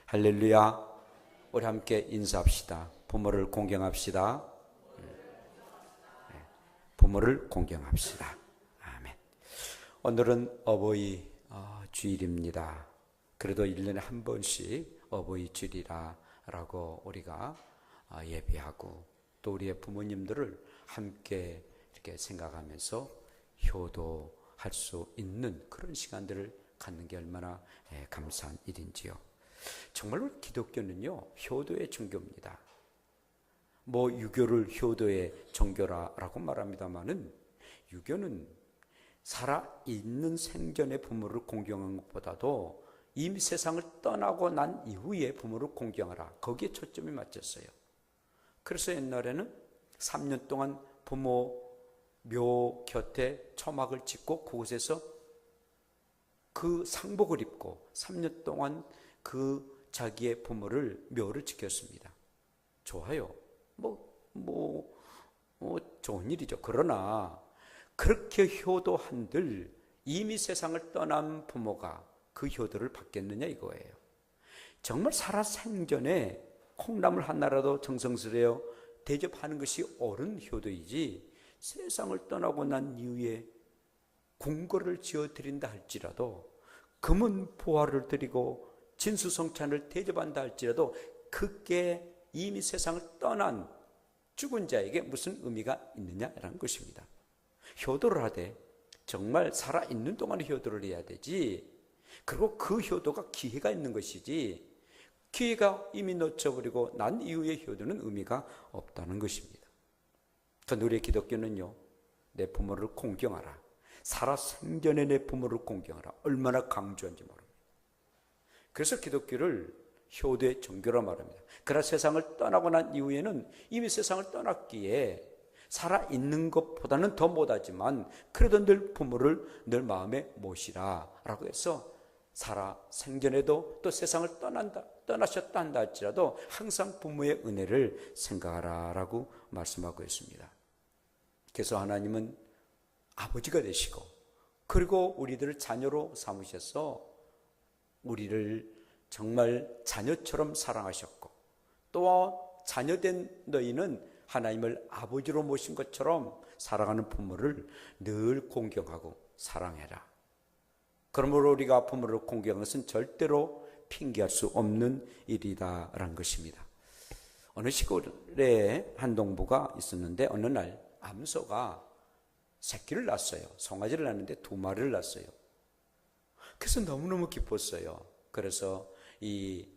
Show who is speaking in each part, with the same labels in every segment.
Speaker 1: 할렐루야. 우리 함께 인사합시다. 부모를 공경합시다. 부모를 공경합시다. 아멘. 오늘은 어버이 주일입니다. 그래도 1년에 한 번씩 어버이 주일이라고 우리가 예배하고 또 우리의 부모님들을 함께 이렇게 생각하면서 효도할 수 있는 그런 시간들을 갖는 게 얼마나 감사한 일인지요. 정말로 기독교는요, 효도의 종교입니다. 유교를 효도의 종교라고 말합니다만은, 유교는 살아있는 생전의 부모를 공경하는 것보다도 이미 세상을 떠나고 난 이후에 부모를 공경하라, 거기에 초점이 맞췄어요. 그래서 옛날에는 3년 동안 부모 묘 곁에 초막을 짓고 그곳에서 그 상복을 입고 3년 동안 그 자기의 부모를 묘를 지켰습니다. 좋아요. 좋은 일이죠. 그러나 그렇게 효도한들 이미 세상을 떠난 부모가 그 효도를 받겠느냐 이거예요. 정말 살아생전에 콩나물 하나라도 정성스레 대접하는 것이 옳은 효도이지, 세상을 떠나고 난 이후에 궁궐을 지어드린다 할지라도, 금은 보화를 드리고 진수성찬을 대접한다 할지라도, 그게 이미 세상을 떠난 죽은 자에게 무슨 의미가 있느냐라는 것입니다. 효도를 하되 정말 살아있는 동안에 효도를 해야 되지, 그리고 그 효도가 기회가 있는 것이지, 기회가 이미 놓쳐버리고 난 이후의 효도는 의미가 없다는 것입니다. 그러니까 우리의 기독교는요, 내 부모를 공경하라, 살아생전에 내 부모를 공경하라, 얼마나 강조한지 모릅니다. 그래서 기독교를 효도의 종교라 말합니다. 그러나 세상을 떠나고 난 이후에는 이미 세상을 떠났기에 살아있는 것보다는 더 못하지만 그래도 늘 부모를 늘 마음에 모시라 라고 해서, 살아생전에도 또 세상을 떠나셨다 한다 할지라도 항상 부모의 은혜를 생각하라 라고 말씀하고 있습니다. 그래서 하나님은 아버지가 되시고, 그리고 우리들을 자녀로 삼으셔서 우리를 정말 자녀처럼 사랑하셨고, 또 자녀된 너희는 하나님을 아버지로 모신 것처럼 사랑하는 부모를 늘 공경하고 사랑해라. 그러므로 우리가 부모를 공경하는 것은 절대로 핑계할 수 없는 일이다라는 것입니다. 어느 시골에 한 농부가 있었는데 어느 날 암소가 새끼를 낳았어요. 송아지를 낳았는데 2마리를 낳았어요. 그래서 너무너무 기뻤어요. 그래서 이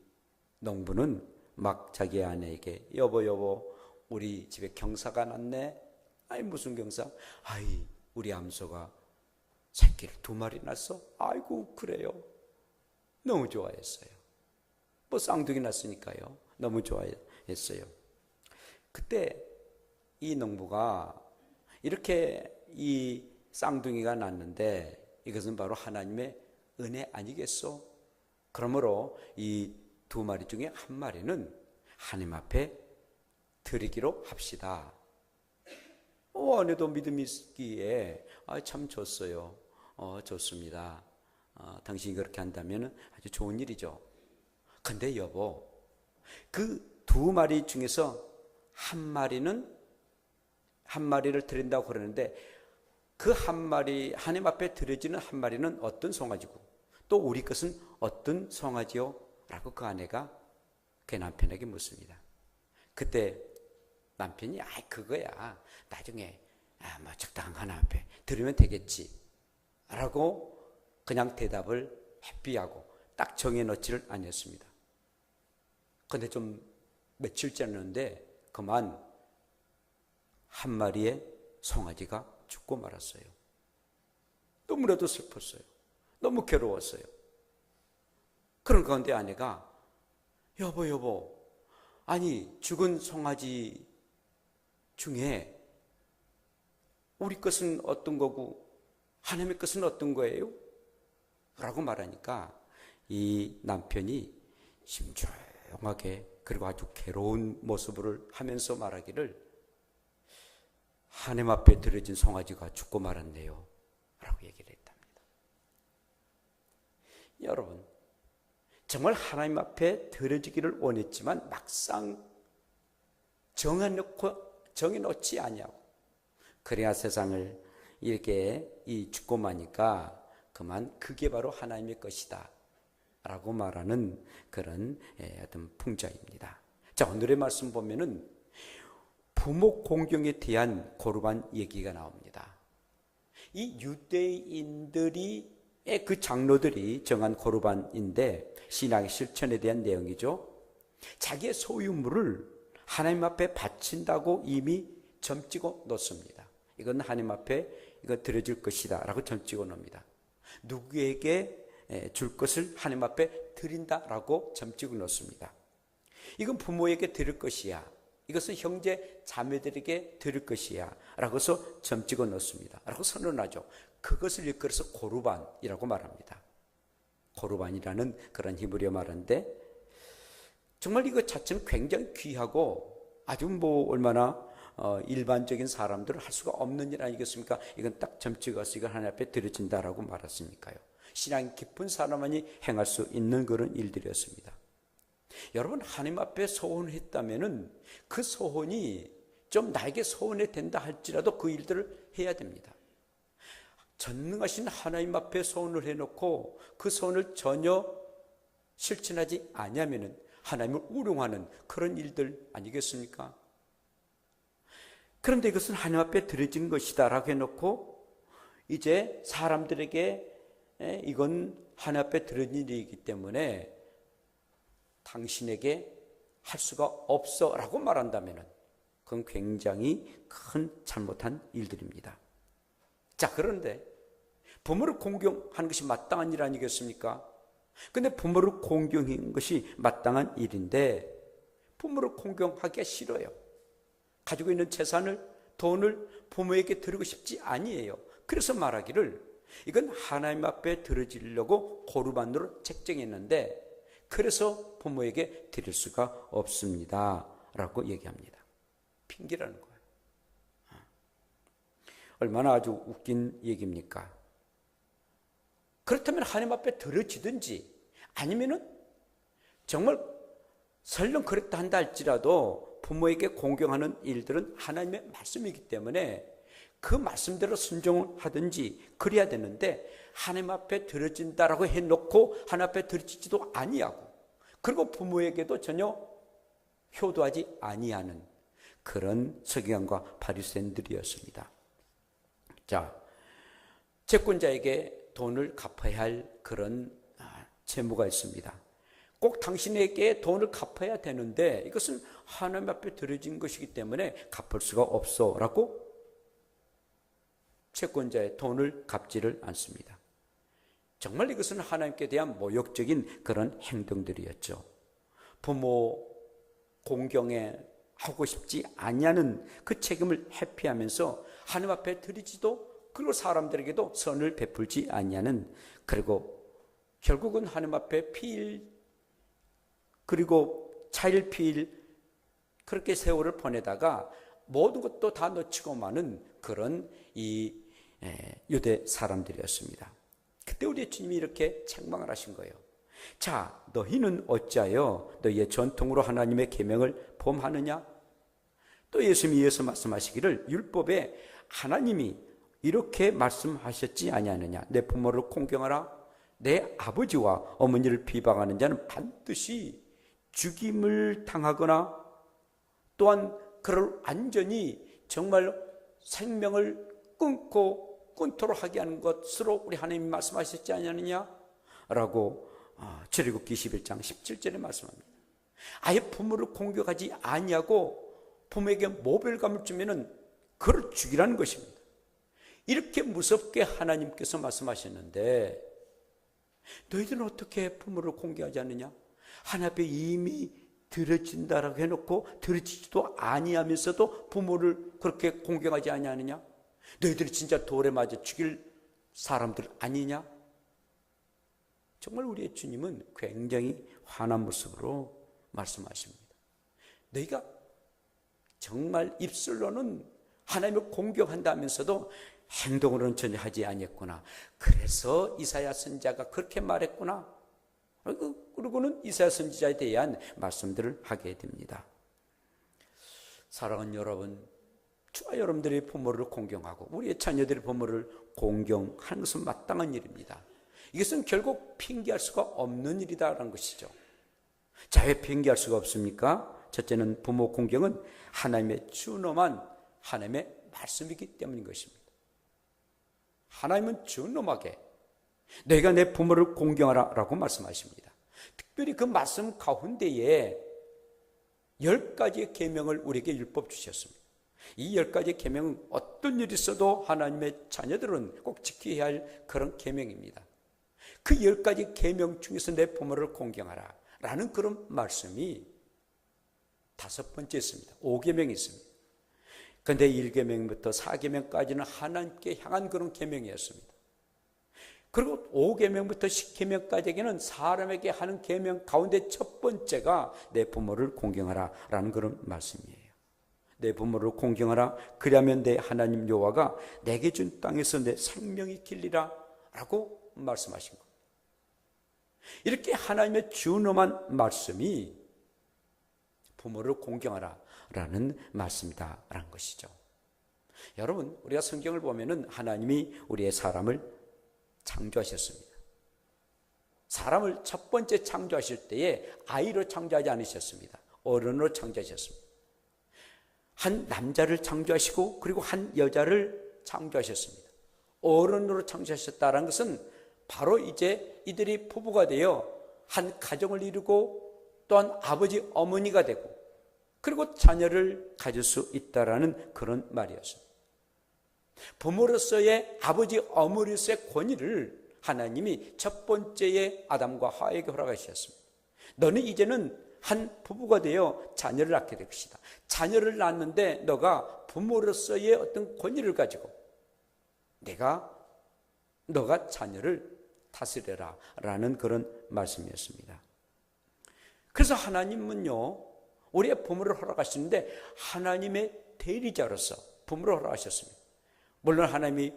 Speaker 1: 농부는 막 자기 아내에게, 여보 우리 집에 경사가 났네. 아이, 무슨 경사? 아이, 우리 암소가 새끼를 2마리 낳았어. 아이고, 그래요. 너무 좋아했어요. 쌍둥이 낳았으니까요. 너무 좋아했어요. 그때 이 농부가 이렇게 이 쌍둥이가 낳았는데 이것은 바로 하나님의 은혜 아니겠소? 그러므로 이 2마리 중에 1마리는 하나님 앞에 드리기로 합시다. 아내도 믿음이 있기에 참 좋았어요. 좋습니다. 당신이 그렇게 한다면 아주 좋은 일이죠. 근데 여보, 그 2마리 중에서 1마리를 드린다고 그러는데, 그 1마리, 하나님 앞에 드려지는 1마리는 어떤 송아지고 또 우리 것은 어떤 송아지요? 라고 그 아내가 그 남편에게 묻습니다. 그때 남편이 그거야, 나중에 적당한 거 하나 앞에 들으면 되겠지 라고 그냥 대답을 회피하고 딱 정해놓지를 않았습니다. 근데 좀 며칠 지났는데 그만 1마리의 송아지가 죽고 말았어요. 너무나도 슬펐어요. 너무 괴로웠어요. 그런 가운데 아내가, 여보, 아니 죽은 송아지 중에 우리 것은 어떤 거고 하나님의 것은 어떤 거예요? 라고 말하니까 이 남편이 심중하게, 그리고 아주 괴로운 모습을 하면서 말하기를, 하나님 앞에 드려진 송아지가 죽고 말았네요 라고 얘기를 했답니다. 여러분, 정말 하나님 앞에 드려지기를 원했지만 막상 정해놓지 아니하고 그래야 세상을 이렇게 죽고 마니까 그만 그게 바로 하나님의 것이다 라고 말하는 그런 어떤 풍자입니다. 자, 오늘의 말씀 보면은 부모 공경에 대한 고르반 얘기가 나옵니다. 이 유대인들이 그 장로들이 정한 고르반인데 신앙의 실천에 대한 내용이죠. 자기의 소유물을 하나님 앞에 바친다고 이미 점찍어 놓습니다. 이건 하나님 앞에 이거 드려질 것이다 라고 점찍어 놓습니다. 누구에게 줄 것을 하나님 앞에 드린다라고 점찍어 놓습니다. 이건 부모에게 드릴 것이야. 이것은 형제 자매들에게 드릴 것이야 라고 해서 점찍어 놓습니다. 라고 선언하죠. 그것을 일컬어서 고르반이라고 말합니다. 고르반이라는 그런 히브리어 말인데 정말 이것 자체는 굉장히 귀하고 아주 얼마나 일반적인 사람들은 할 수가 없는 일 아니겠습니까? 이건 딱 점찍어서 이건 하나님 앞에 드려진다라고 말했으니까요. 신앙이 깊은 사람만이 행할 수 있는 그런 일들이었습니다. 여러분, 하나님 앞에 소원했다면은 그 소원이 좀 나에게 소원이 된다 할지라도 그 일들을 해야 됩니다. 전능하신 하나님 앞에 소원을 해놓고 그 소원을 전혀 실천하지 아니하면은 하나님을 우롱하는 그런 일들 아니겠습니까? 그런데 이것은 하나님 앞에 드려진 것이다 라고 해놓고 이제 사람들에게 이건 하나님 앞에 드려진 일이기 때문에 당신에게 할 수가 없어 라고 말한다면 그건 굉장히 큰 잘못한 일들입니다. 자, 그런데 부모를 공경하는 것이 마땅한 일 아니겠습니까? 근데 부모를 공경하는 것이 마땅한 일인데 부모를 공경하기가 싫어요. 가지고 있는 재산을, 돈을 부모에게 드리고 싶지 아니에요. 그래서 말하기를 이건 하나님 앞에 드려지려고 고르반으로 책정했는데 그래서 부모에게 드릴 수가 없습니다 라고 얘기합니다. 핑계라는 거예요. 얼마나 아주 웃긴 얘기입니까? 그렇다면 하나님 앞에 드려지든지 아니면은 정말 설령 그랬다 한다 할지라도 부모에게 공경하는 일들은 하나님의 말씀이기 때문에 그 말씀대로 순종을 하든지 그래야 되는데 하나님 앞에 드려진다라고 해놓고 하나님 앞에 드려지지도 아니하고 그리고 부모에게도 전혀 효도하지 아니하는 그런 서기관과 바리새인들이었습니다. 자, 채권자에게 돈을 갚아야 할 그런 채무가 있습니다. 꼭 당신에게 돈을 갚아야 되는데 이것은 하나님 앞에 드려진 것이기 때문에 갚을 수가 없어 라고 채권자의 돈을 갚지를 않습니다. 정말 이것은 하나님께 대한 모욕적인 그런 행동들이었죠. 부모 공경에 하고 싶지 아니하는 그 책임을 회피하면서 하나님 앞에 드리지도 그리고 사람들에게도 선을 베풀지 아니하는 그리고 결국은 하나님 앞에 피일 그리고 차일피일 그렇게 세월을 보내다가 모든 것도 다 놓치고 마는 그런 이 유대 사람들이었습니다. 그때 우리 주님이 이렇게 책망을 하신 거예요. 자, 너희는 어찌하여 너희의 전통으로 하나님의 계명을 범하느냐? 또 예수님이 이어서 말씀하시기를 율법에 하나님이 이렇게 말씀하셨지 아니하느냐? 내 부모를 공경하라. 내 아버지와 어머니를 비방하는 자는 반드시 죽임을 당하거나 또한 그를 완전히 정말 생명을 끊도록 하게 하는 것으로 우리 하나님이 말씀하셨지 아니하느냐? 라고 출애굽기 21장 17절에 말씀합니다. 아예 부모를 공격하지 아니하고 부모에게 모별감을 주면은 그를 죽이라는 것입니다. 이렇게 무섭게 하나님께서 말씀하셨는데 너희들은 어떻게 부모를 공경하지 않느냐? 하나님 앞에 이미 드려진다라고 해놓고 드려지지도 아니하면서도 부모를 그렇게 공경하지 아니하느냐? 너희들이 진짜 돌에 맞아 죽일 사람들 아니냐? 정말 우리의 주님은 굉장히 화난 모습으로 말씀하십니다. 너희가 정말 입술로는 하나님을 공경한다면서도 행동으로는 전혀 하지 아니했구나. 그래서 이사야 선지자가 그렇게 말했구나. 그리고는 이사야 선지자에 대한 말씀들을 하게 됩니다. 사랑하는 여러분, 저와 여러분들의 부모를 공경하고 우리의 자녀들의 부모를 공경하는 것은 마땅한 일입니다. 이것은 결국 핑계할 수가 없는 일이다라는 것이죠. 자, 왜 핑계할 수가 없습니까? 첫째는 부모 공경은 하나님의 준엄한 하나님의 말씀이기 때문인 것입니다. 하나님은 준엄하게 너희가 내 부모를 공경하라 라고 말씀하십니다. 특별히 그 말씀 가운데에 10가지의 계명을 우리에게 율법 주셨습니다. 이 10가지의 계명은 어떤 일이 있어도 하나님의 자녀들은 꼭 지켜야 할 그런 계명입니다. 그 10가지 계명 중에서 내 부모를 공경하라 라는 그런 말씀이 5번째 있습니다. 5계명이 있습니다. 그런데 1계명부터 4계명까지는 하나님께 향한 그런 계명이었습니다. 그리고 5계명부터 10계명까지는 사람에게 하는 계명 가운데 첫 번째가 내 부모를 공경하라 라는 그런 말씀이에요. 내 부모를 공경하라, 그리하면 내 하나님 여호와가 내게 준 땅에서 내 생명이 길리라 라고 말씀하신 겁니다. 이렇게 하나님의 준엄한 말씀이 부모를 공경하라 라는 말씀이다 라는 것이죠. 여러분, 우리가 성경을 보면은 하나님이 우리의 사람을 창조하셨습니다. 사람을 첫 번째 창조하실 때에 아이로 창조하지 않으셨습니다. 어른으로 창조하셨습니다. 한 남자를 창조하시고 그리고 한 여자를 창조하셨습니다. 어른으로 창조하셨다는 것은 바로 이제 이들이 부부가 되어 한 가정을 이루고 또한 아버지 어머니가 되고 그리고 자녀를 가질 수 있다라는 그런 말이었습니다. 부모로서의 아버지 어머니로서의 권위를 하나님이 첫 번째의 아담과 하와에게 허락하셨습니다. 너는 이제는 한 부부가 되어 자녀를 낳게 될 것이다. 자녀를 낳는데 너가 부모로서의 어떤 권위를 가지고 너가 자녀를 다스려라 라는 그런 말씀이었습니다. 그래서 하나님은요, 우리의 부모를 허락하시는데 하나님의 대리자로서 부모를 허락하셨습니다. 물론 하나님이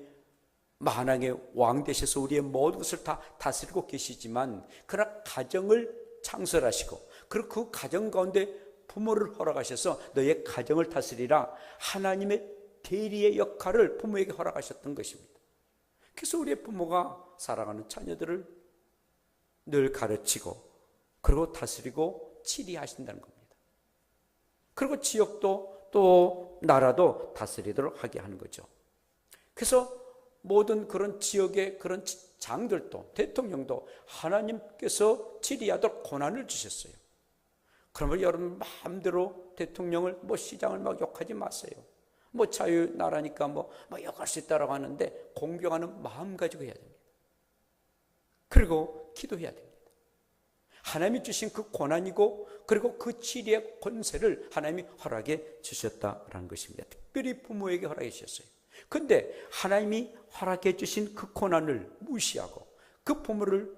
Speaker 1: 만왕의 왕 되셔서 우리의 모든 것을 다 다스리고 계시지만 그러나 가정을 창설하시고 그리고 그 가정 가운데 부모를 허락하셔서 너의 가정을 다스리라 하나님의 대리의 역할을 부모에게 허락하셨던 것입니다. 그래서 우리의 부모가 사랑하는 자녀들을 늘 가르치고 그리고 다스리고 치리하신다는 겁니다. 그리고 지역도 또 나라도 다스리도록 하게 하는 거죠. 그래서 모든 그런 지역의 그런 장들도 대통령도 하나님께서 치리하도록 권한을 주셨어요. 그러면 여러분 마음대로 대통령을 시장을 막 욕하지 마세요. 자유나라니까 욕할 수 있다라고 하는데 공경하는 마음 가지고 해야 됩니다. 그리고 기도해야 됩니다. 하나님이 주신 그 권한이고 그리고 그 치리의 권세를 하나님이 허락해 주셨다라는 것입니다. 특별히 부모에게 허락해 주셨어요. 그런데 하나님이 허락해 주신 그 권한을 무시하고 그 부모를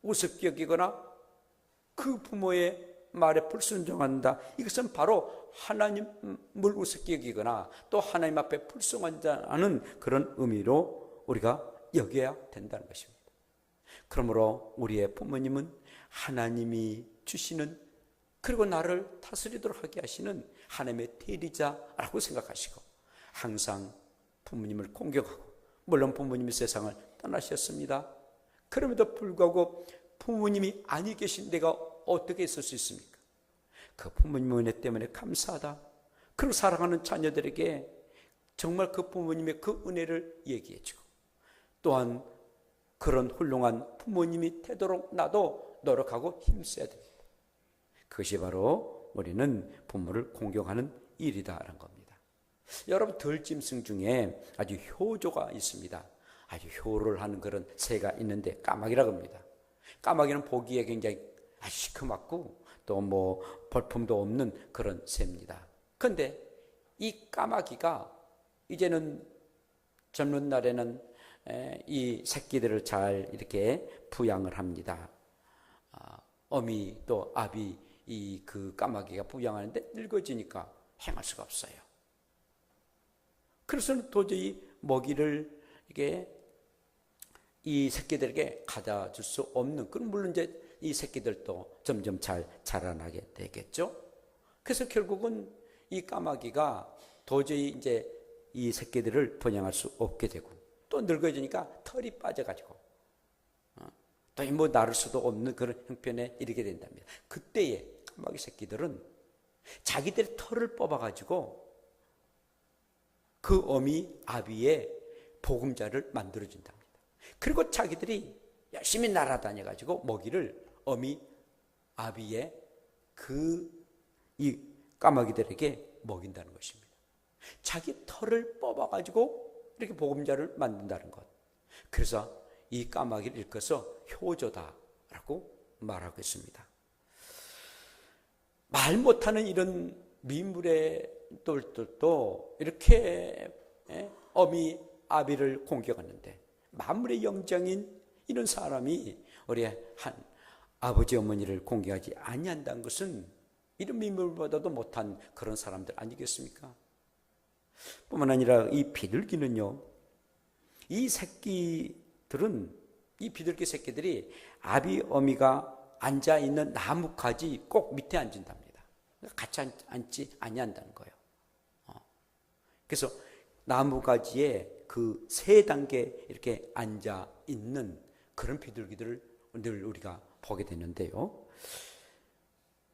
Speaker 1: 우습게 여기거나 그 부모의 말에 불순종한다. 이것은 바로 하나님을 우습게 여기거나 또 하나님 앞에 불순종한다는 그런 의미로 우리가 여겨야 된다는 것입니다. 그러므로 우리의 부모님은 하나님이 주시는 그리고 나를 다스리도록 하게 하시는 하나님의 대리자라고 생각하시고 항상 부모님을 공경하고, 물론 부모님이 세상을 떠나셨습니다. 그럼에도 불구하고 부모님이 아니 계신 내가 어떻게 있을 수 있습니까? 그 부모님의 은혜 때문에 감사하다. 그리고 사랑하는 자녀들에게 정말 그 부모님의 그 은혜를 얘기해주고 또한 그런 훌륭한 부모님이 되도록 나도 노력하고 힘써야 됩니다. 그것이 바로 우리는 부모를 공경하는 일이다라는 겁니다. 여러분, 들짐승 중에 아주 효조가 있습니다. 아주 효를 하는 그런 새가 있는데 까마귀라고 합니다. 까마귀는 보기에 굉장히 시커멓고 또 볼품도 없는 그런 새입니다. 그런데 이 까마귀가 이제는 젊는 날에는 이 새끼들을 잘 이렇게 부양을 합니다. 어미 또 아비 그 까마귀가 부양하는데 늙어지니까 행할 수가 없어요. 그래서 도저히 먹이를 이게 이 새끼들에게 가져다 줄 수 없는, 그럼 물론 이제 이 새끼들도 점점 잘 자라나게 되겠죠. 그래서 결국은 이 까마귀가 도저히 이제 이 새끼들을 번영할 수 없게 되고, 또 늙어지니까 털이 빠져가지고 또 뭐 나를 수도 없는 그런 형편에 이르게 된답니다. 그때에 까마귀 새끼들은 자기들의 털을 뽑아가지고 그 어미 아비의 보금자를 만들어준답니다. 그리고 자기들이 열심히 날아다녀가지고 먹이를 어미 아비의 이 까마귀들에게 먹인다는 것입니다. 자기 털을 뽑아가지고 이렇게 보금자를 만든다는 것. 그래서 이 까마귀를 일컬어서 효조다라고 말하고 있습니다. 말 못하는 이런 미물의 똘똘도 이렇게 어미 아비를 공격하는데, 만물의 영장인 이런 사람이 우리 한 아버지 어머니를 공격하지 아니한다는 것은 이런 미물보다도 못한 그런 사람들 아니겠습니까? 뿐만 아니라 이 비둘기는요, 이 새끼들은, 이 비둘기 새끼들이 아비 어미가 앉아있는 나뭇가지 꼭 밑에 앉는답니다. 같이 앉지 아니한다는 거예요. 그래서 나뭇가지에 그 세 단계 이렇게 앉아 있는 그런 비둘기들을 늘 우리가 보게 되는데요.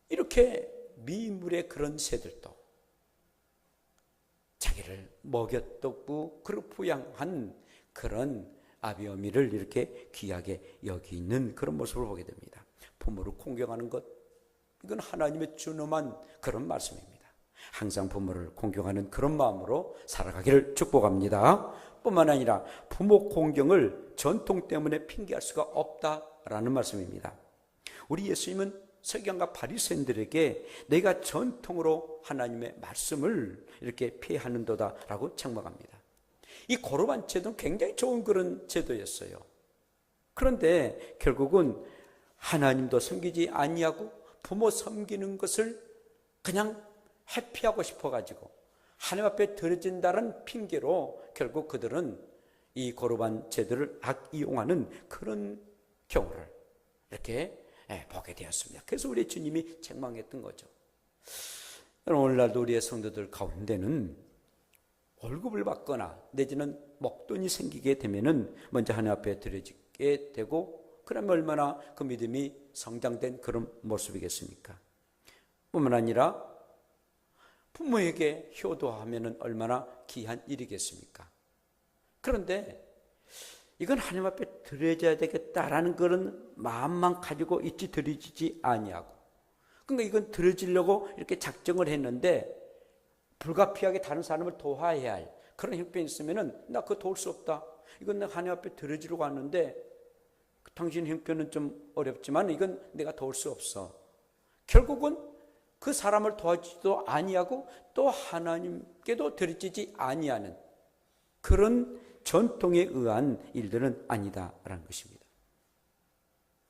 Speaker 1: 이렇게 미물의 그런 새들도 자기를 먹였고 그리고 부양한 그런 아비 어미를 이렇게 귀하게 여기는 그런 모습을 보게 됩니다. 부모를 공경하는 것, 이건 하나님의 준엄한 그런 말씀입니다. 항상 부모를 공경하는 그런 마음으로 살아가기를 축복합니다. 뿐만 아니라 부모 공경을 전통 때문에 핑계할 수가 없다라는 말씀입니다. 우리 예수님은 서기관과 바리새인들에게 내가 전통으로 하나님의 말씀을 이렇게 폐하는도다라고 책망합니다. 이 고르반 제도는 굉장히 좋은 그런 제도였어요. 그런데 결국은 하나님도 섬기지 아니하고 부모 섬기는 것을 그냥 회피하고 싶어가지고 하나님 앞에 드려진다는 핑계로 결국 그들은 이 고르반 제도를 악이용하는 그런 경우를 이렇게 보게 되었습니다. 그래서 우리 주님이 책망했던 거죠. 오늘날도 우리의 성도들 가운데는 월급을 받거나 내지는 목돈이 생기게 되면은 먼저 하나님 앞에 드려지게 되고, 그러면 얼마나 그 믿음이 성장된 그런 모습이겠습니까? 뿐만 아니라 부모에게 효도하면은 얼마나 귀한 일이겠습니까? 그런데 이건 하나님 앞에 드려져야 되겠다라는 그런 마음만 가지고 있지 드려지지 아니하고, 그러니까 이건 드려지려고 이렇게 작정을 했는데 불가피하게 다른 사람을 도와야 할 그런 형편이 있으면은 나 그거 도울 수 없다. 이건 내가 하나님 앞에 드려지려고 하는데 당신 형편은 좀 어렵지만 이건 내가 도울 수 없어. 결국은 그 사람을 도와주지도 아니하고 또 하나님께도 드려지지 아니하는 그런 전통에 의한 일들은 아니다라는 것입니다.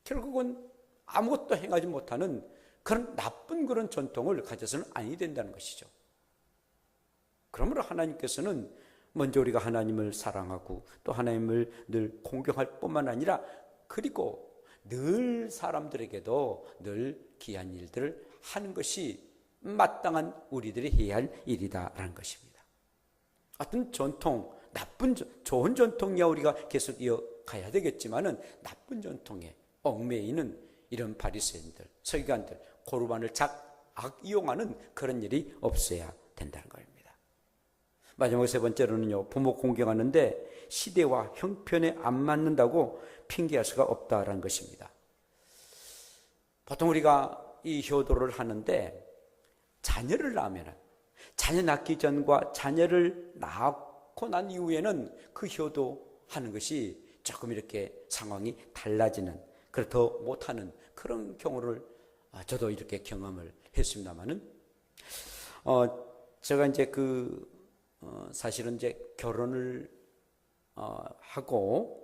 Speaker 1: 결국은 아무것도 행하지 못하는 그런 나쁜 그런 전통을 가져서는 아니 된다는 것이죠. 그러므로 하나님께서는 먼저 우리가 하나님을 사랑하고 또 하나님을 늘 공경할 뿐만 아니라 그리고 늘 사람들에게도 늘 귀한 일들을 하는 것이 마땅한 우리들이 해야 할 일이다라는 것입니다. 어떤 전통, 좋은 전통이야 우리가 계속 이어가야 되겠지만은 나쁜 전통에 얽매이는 이런 바리새인들, 서기관들, 고르반을 악이용하는 그런 일이 없어야 된다는 겁니다. 마지막 세 번째로는요, 부모 공경하는데 시대와 형편에 안 맞는다고 핑계할 수가 없다라는 것입니다. 보통 우리가 이 효도를 하는데 자녀를 낳으면 자녀 낳기 전과 자녀를 낳고 난 이후에는 그 효도하는 것이 조금 이렇게 상황이 달라지는, 그래 더 못하는 그런 경우를 저도 이렇게 경험을 했습니다만은 제가 이제 사실은 이제 결혼을 하고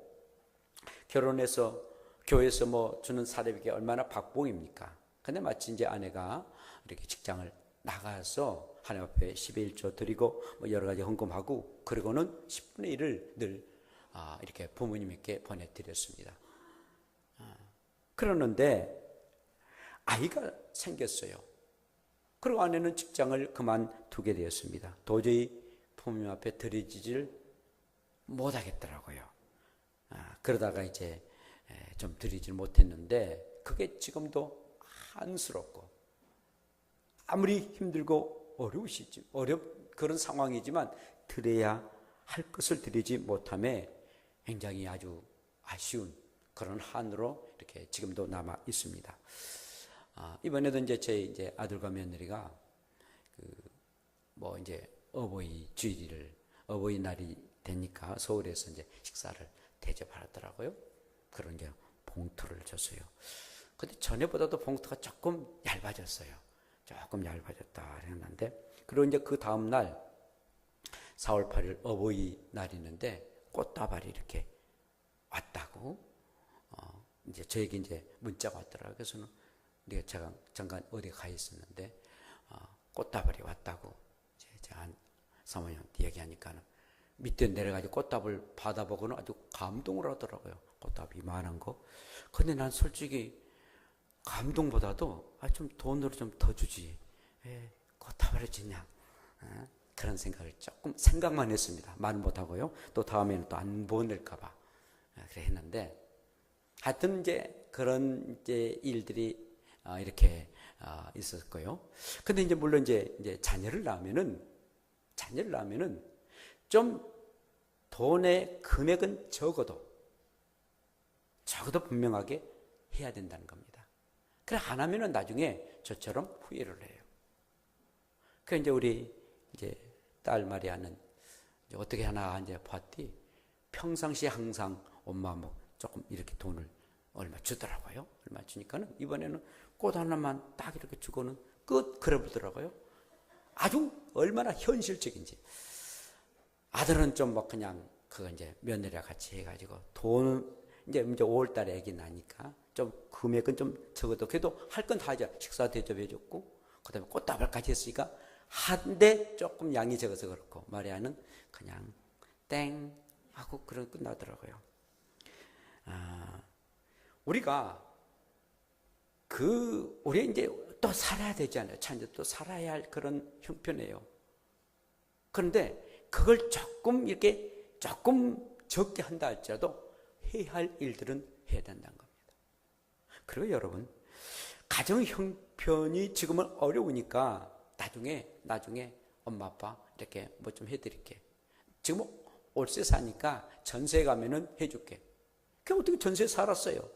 Speaker 1: 결혼해서 교회에서 뭐 주는 사례비가 얼마나 박봉입니까? 근데 마치 이제 아내가 이렇게 직장을 나가서 하나님 앞에 10의 1조 드리고 뭐 여러 가지 헌금하고 그리고는 10분의 1을 늘 이렇게 부모님께 보내드렸습니다. 그러는데 아이가 생겼어요. 그리고 아내는 직장을 그만두게 되었습니다. 도저히 부모님 앞에 드려지질 못하겠더라고요. 그러다가 이제 좀 드리질 못했는데 그게 지금도 안쓰럽고 아무리 힘들고 어려우시지 그런 상황이지만 드려야 할 것을 드리지 못함에 굉장히 아주 아쉬운 그런 한으로 이렇게 지금도 남아 있습니다. 이번에도 이제 제 아들과 며느리가 이제 어버이날이 되니까 서울에서 이제 식사를 대접하더라고요. 그런 이제 봉투를 줬어요. 근데 전에보다도 봉투가 조금 얇아졌어요. 조금 얇아졌다 했는데, 그리고 이제 그 다음 날 4월 8일 어버이날이 있는데 꽃다발이 이렇게 왔다고 이제 저에게 이제 문자가 왔더라고요. 그래서 제가 잠깐 어디 가 있었는데 꽃다발이 왔다고 제가 사모님한테 얘기하니까는 밑에 내려가지고 꽃다발 받아보고는 아주 감동을 하더라고요. 꽃다발 이만한 거. 근데 난 솔직히 감동보다도 좀 돈으로 좀 더 주지. 왜 꽃다발을 주냐. 그런 생각을 조금 생각만 했습니다. 말 못하고요. 또 다음에는 또 안 보낼까봐 그래 했는데, 하여튼 이제 그런 이제 일들이 이렇게 있었고요. 근데 이제 물론 이제 자녀를 낳으면은 좀 돈의 금액은 적어도 분명하게 해야 된다는 겁니다. 그래 안 하면은 나중에 저처럼 후회를 해요. 그래 이제 우리 딸 마리아는 이제 어떻게 하나 이제 봤더니 평상시에 항상 엄마 조금 이렇게 돈을 얼마 주더라고요. 얼마 주니까는 이번에는 꽃 하나만 딱 이렇게 주고는 끝 그래 보더라고요. 아주 얼마나 현실적인지. 아들은 좀 그냥 그거 이제 며느리랑 같이 해가지고 돈 이제 5월 달에 애기 나니까 좀 금액은 좀 적어도 그래도 할 건 다 하죠. 식사 대접해줬고 그다음에 꽃다발까지 했으니까 한데 조금 양이 적어서 그렇고 마리아는 그냥 땡 하고 그런 끝나더라고요. 우리가 우리 이제 또 살아야 되잖아요. 참 이제 또 살아야 할 그런 형편이에요. 그런데 그걸 조금 적게 한다 할지라도 해야 할 일들은 해야 된다는 겁니다. 그리고 여러분, 가정 형편이 지금은 어려우니까 나중에 엄마 아빠 이렇게 좀 해드릴게. 지금 월세 사니까 전세 가면은 해줄게. 그 어떻게 전세 살았어요?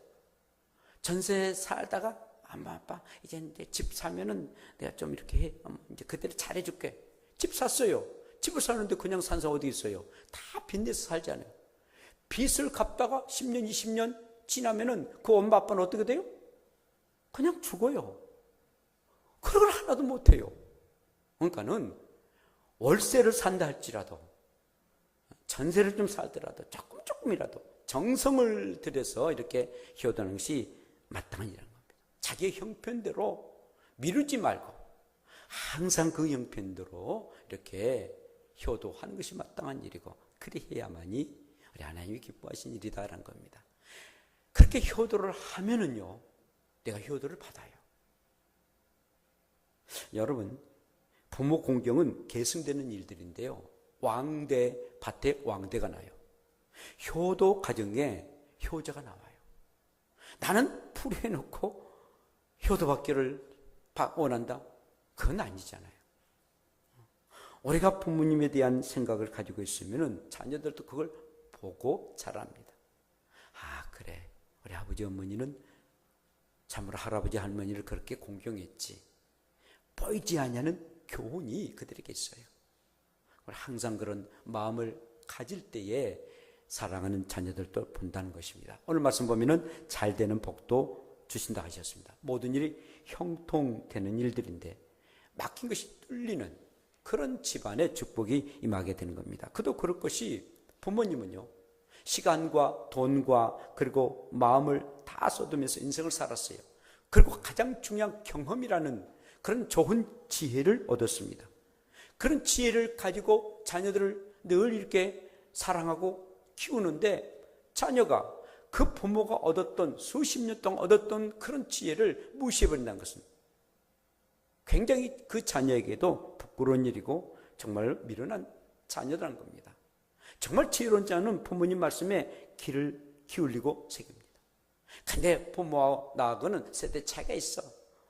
Speaker 1: 전세 살다가 엄마 아빠 이제 집 사면은 내가 좀 이렇게 해. 이제 그때를 잘해줄게. 집 샀어요. 집을 사는데 그냥 산 사람 어디 있어요? 다 빚내서 살잖아요. 빚을 갚다가 10년, 20년 지나면은 그 엄마 아빠는 어떻게 돼요? 그냥 죽어요. 그런 걸 하나도 못해요. 그러니까는 월세를 산다 할지라도 전세를 좀 살더라도 조금이라도 정성을 들여서 이렇게 효도하는 것이 마땅한 일이라는 겁니다. 자기의 형편대로 미루지 말고 항상 그 형편대로 이렇게 효도하는 것이 마땅한 일이고, 그리해야만이 우리 하나님이 기뻐하신 일이다라는 겁니다. 그렇게 효도를 하면은요, 내가 효도를 받아요. 여러분, 부모 공경은 계승되는 일들인데요, 왕대 밭에 왕대가 나요. 효도 가정에 효자가 나와요. 나는 풀이해놓고 효도받기를 원한다? 그건 아니잖아요. 우리가 부모님에 대한 생각을 가지고 있으면 자녀들도 그걸 보고 자랍니다. 그래, 우리 아버지 어머니는 참으로 할아버지 할머니를 그렇게 공경했지. 보이지 않냐는 교훈이 그들에게 있어요. 항상 그런 마음을 가질 때에 사랑하는 자녀들도 본다는 것입니다. 오늘 말씀 보면은 잘 되는 복도 주신다 하셨습니다. 모든 일이 형통되는 일들인데 막힌 것이 뚫리는 그런 집안의 축복이 임하게 되는 겁니다. 그도 그럴 것이 부모님은요, 시간과 돈과 그리고 마음을 다 쏟으면서 인생을 살았어요. 그리고 가장 중요한 경험이라는 그런 좋은 지혜를 얻었습니다. 그런 지혜를 가지고 자녀들을 늘 이렇게 사랑하고 키우는데 자녀가 그 부모가 얻었던 수십 년 동안 얻었던 그런 지혜를 무시해버린다는 것은 굉장히 그 자녀에게도 부끄러운 일이고 정말 미련한 자녀라는 겁니다. 정말 지혜로운 자는 부모님 말씀에 귀를 기울이고 새깁니다. 근데 부모와 나하고는 세대 차이가 있어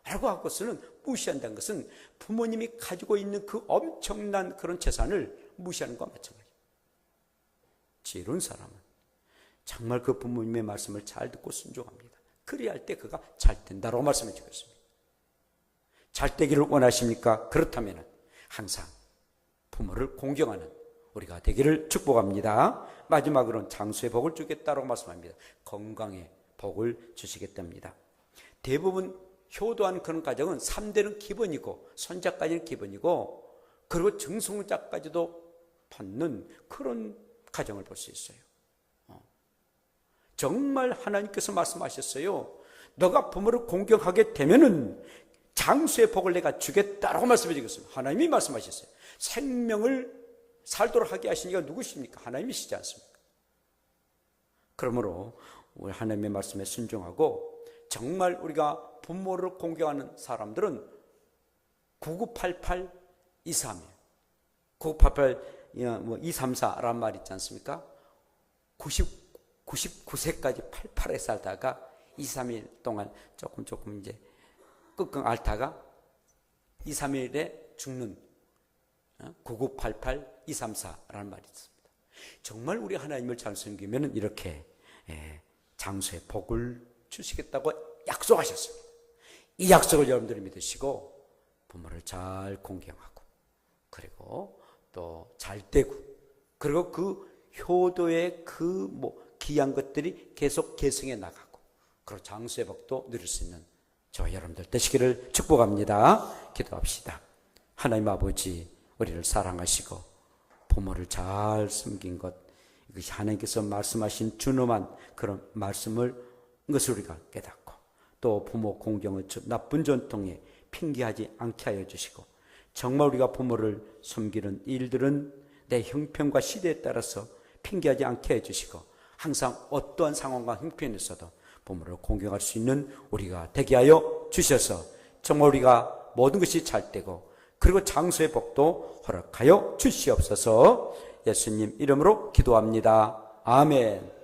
Speaker 1: 라고 하고서는 무시한다는 것은 부모님이 가지고 있는 그 엄청난 그런 재산을 무시하는 것과 마찬가지예요. 지혜로운 사람은 정말 그 부모님의 말씀을 잘 듣고 순종합니다. 그리할 때 그가 잘 된다라고 말씀해 주겠습니다. 잘 되기를 원하십니까? 그렇다면 항상 부모를 공경하는 우리가 되기를 축복합니다. 마지막으로는 장수의 복을 주겠다라고 말씀합니다. 건강의 복을 주시겠답니다. 대부분 효도한 그런 가정은 3대는 기본이고 손자까지는 기본이고 그리고 증손자까지도 받는 그런 가정을 볼 수 있어요. 정말 하나님께서 말씀하셨어요. 너가 부모를 공경하게 되면은 장수의 복을 내가 주겠다라고 말씀해 주겠습니다. 하나님이 말씀하셨어요. 생명을 살도록 하게 하신 이가 누구십니까? 하나님이시지 않습니까? 그러므로 우리 하나님의 말씀에 순종하고 정말 우리가 부모를 공경하는 사람들은 9988 231 9988 234라는 말 있지 않습니까? 99세까지 88에 살다가 2, 3일 동안 조금 이제 끙끙 앓다가 2, 3일에 죽는 9988 234라는 말이 있습니다. 정말 우리 하나님을 잘 섬기면 이렇게 장수의 복을 주시겠다고 약속하셨습니다. 이 약속을 여러분들이 믿으시고 부모를 잘 공경하고 그리고 또 잘 되고 그리고 그 효도의 그 귀한 것들이 계속 계승해 나가고 그리고 장수의 복도 누릴 수 있는 저와 여러분들 되시기를 축복합니다. 기도합시다. 하나님 아버지, 우리를 사랑하시고 부모를 잘 섬긴 것, 이것이 하나님께서 말씀하신 준엄한 그런 말씀을 것을 우리가 깨닫고 또 부모 공경의 나쁜 전통에 핑계하지 않게 하여 주시고 정말 우리가 부모를 섬기는 일들은 내 형편과 시대에 따라서 핑계하지 않게 해주시고 항상 어떠한 상황과 형편에서도 부모를 공경할 수 있는 우리가 되게 하여 주셔서 정말 우리가 모든 것이 잘 되고 그리고 장수의 복도 허락하여 주시옵소서. 예수님 이름으로 기도합니다. 아멘.